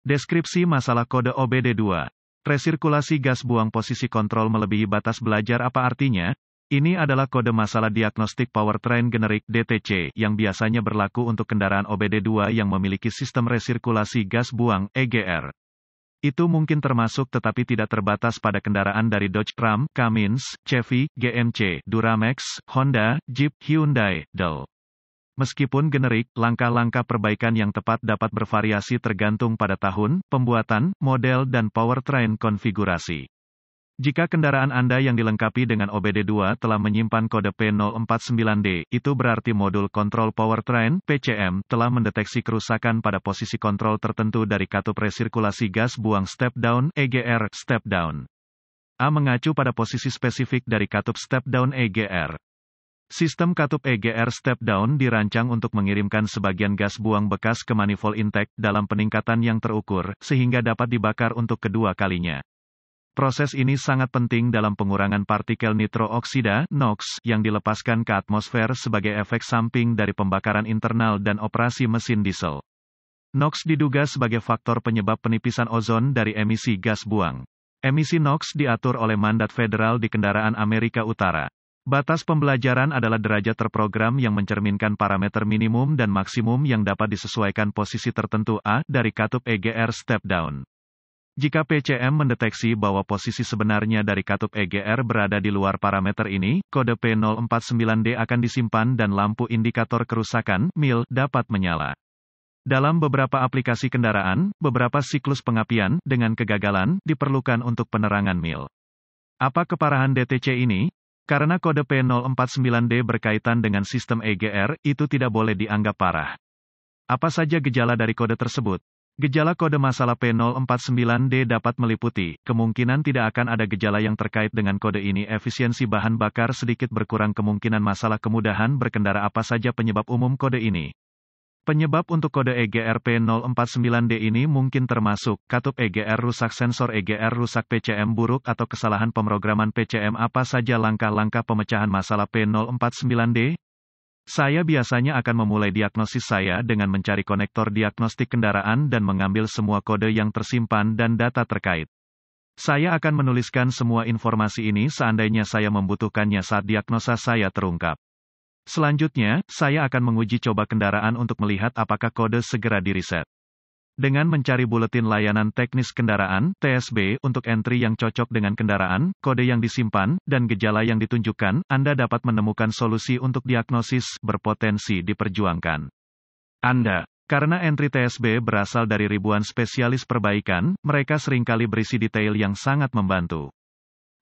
Deskripsi masalah kode OBD2. Resirkulasi gas buang posisi kontrol melebihi batas belajar apa artinya? Ini adalah kode masalah diagnostik powertrain generik DTC yang biasanya berlaku untuk kendaraan OBD2 yang memiliki sistem resirkulasi gas buang EGR. Itu mungkin termasuk tetapi tidak terbatas pada kendaraan dari Dodge Ram, Cummins, Chevy, GMC, Duramax, Honda, Jeep, Hyundai, Dell. Meskipun generik, langkah-langkah perbaikan yang tepat dapat bervariasi tergantung pada tahun, pembuatan, model dan powertrain konfigurasi. Jika kendaraan Anda yang dilengkapi dengan OBD2 telah menyimpan kode P049D, itu berarti modul kontrol powertrain (PCM) telah mendeteksi kerusakan pada posisi kontrol tertentu dari katup resirkulasi gas buang step down (EGR) step down. A mengacu pada posisi spesifik dari katup step down EGR. Sistem katup EGR step down dirancang untuk mengirimkan sebagian gas buang bekas ke manifold intake dalam peningkatan yang terukur, sehingga dapat dibakar untuk kedua kalinya. Proses ini sangat penting dalam pengurangan partikel nitrooksida (NOx) yang dilepaskan ke atmosfer sebagai efek samping dari pembakaran internal dan operasi mesin diesel. NOx diduga sebagai faktor penyebab penipisan ozon dari emisi gas buang. Emisi NOx diatur oleh mandat federal di kendaraan Amerika Utara. Batas pembelajaran adalah derajat terprogram yang mencerminkan parameter minimum dan maksimum yang dapat disesuaikan posisi tertentu A dari katup EGR step down. Jika PCM mendeteksi bahwa posisi sebenarnya dari katup EGR berada di luar parameter ini, kode P049D akan disimpan dan lampu indikator kerusakan (MIL) dapat menyala. Dalam beberapa aplikasi kendaraan, beberapa siklus pengapian dengan kegagalan diperlukan untuk penerangan MIL. Apa keparahan DTC ini? Karena kode P049D berkaitan dengan sistem EGR, itu tidak boleh dianggap parah. Apa saja gejala dari kode tersebut? Gejala kode masalah P049D dapat meliputi, kemungkinan tidak akan ada gejala yang terkait dengan kode ini. Efisiensi bahan bakar sedikit berkurang. Kemungkinan masalah kemudahan berkendara. Apa saja penyebab umum kode ini? Penyebab untuk kode EGR P049D ini mungkin termasuk, katup EGR rusak, sensor EGR rusak, PCM buruk atau kesalahan pemrograman PCM. Apa saja langkah-langkah pemecahan masalah P049D? Saya biasanya akan memulai diagnosis saya dengan mencari konektor diagnostik kendaraan dan mengambil semua kode yang tersimpan dan data terkait. Saya akan menuliskan semua informasi ini seandainya saya membutuhkannya saat diagnosa saya terungkap. Selanjutnya, saya akan menguji coba kendaraan untuk melihat apakah kode segera direset. Dengan mencari buletin layanan teknis kendaraan (TSB) untuk entry yang cocok dengan kendaraan, kode yang disimpan, dan gejala yang ditunjukkan, Anda dapat menemukan solusi untuk diagnosis berpotensi diperjuangkan. Karena entry TSB berasal dari ribuan spesialis perbaikan, mereka seringkali berisi detail yang sangat membantu.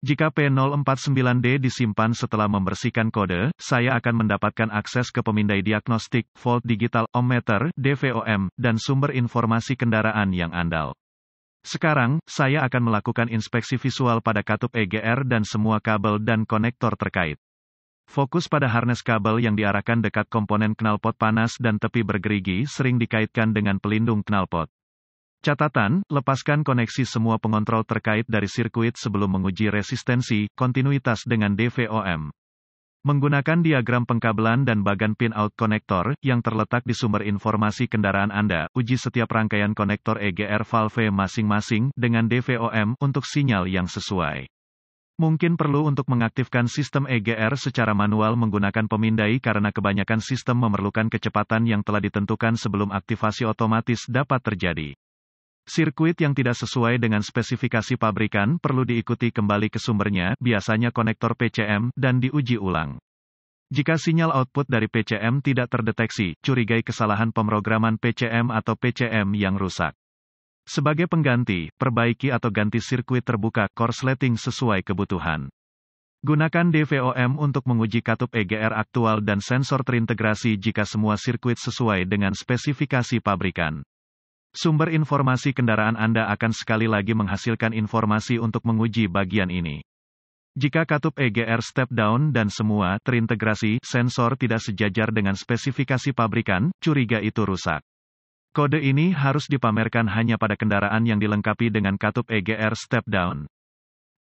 Jika P049D disimpan setelah membersihkan kode, saya akan mendapatkan akses ke pemindai diagnostik, volt digital, ohmmeter, DVOM, dan sumber informasi kendaraan yang andal. Sekarang, saya akan melakukan inspeksi visual pada katup EGR dan semua kabel dan konektor terkait. Fokus pada harness kabel yang diarahkan dekat komponen knalpot panas dan tepi bergerigi sering dikaitkan dengan pelindung knalpot. Catatan, lepaskan koneksi semua pengontrol terkait dari sirkuit sebelum menguji resistensi, kontinuitas dengan DVOM. Menggunakan diagram pengkabelan dan bagan pin-out konektor, yang terletak di sumber informasi kendaraan Anda, uji setiap rangkaian konektor EGR valve masing-masing, dengan DVOM, untuk sinyal yang sesuai. Mungkin perlu untuk mengaktifkan sistem EGR secara manual menggunakan pemindai karena kebanyakan sistem memerlukan kecepatan yang telah ditentukan sebelum aktivasi otomatis dapat terjadi. Sirkuit yang tidak sesuai dengan spesifikasi pabrikan perlu diikuti kembali ke sumbernya, biasanya konektor PCM, dan diuji ulang. Jika sinyal output dari PCM tidak terdeteksi, curigai kesalahan pemrograman PCM atau PCM yang rusak. Sebagai pengganti, perbaiki atau ganti sirkuit terbuka, korsleting sesuai kebutuhan. Gunakan DVOM untuk menguji katup EGR aktual dan sensor terintegrasi jika semua sirkuit sesuai dengan spesifikasi pabrikan. Sumber informasi kendaraan Anda akan sekali lagi menghasilkan informasi untuk menguji bagian ini. Jika katup EGR step down dan semua terintegrasi sensor tidak sejajar dengan spesifikasi pabrikan, curiga itu rusak. Kode ini harus dipamerkan hanya pada kendaraan yang dilengkapi dengan katup EGR step down.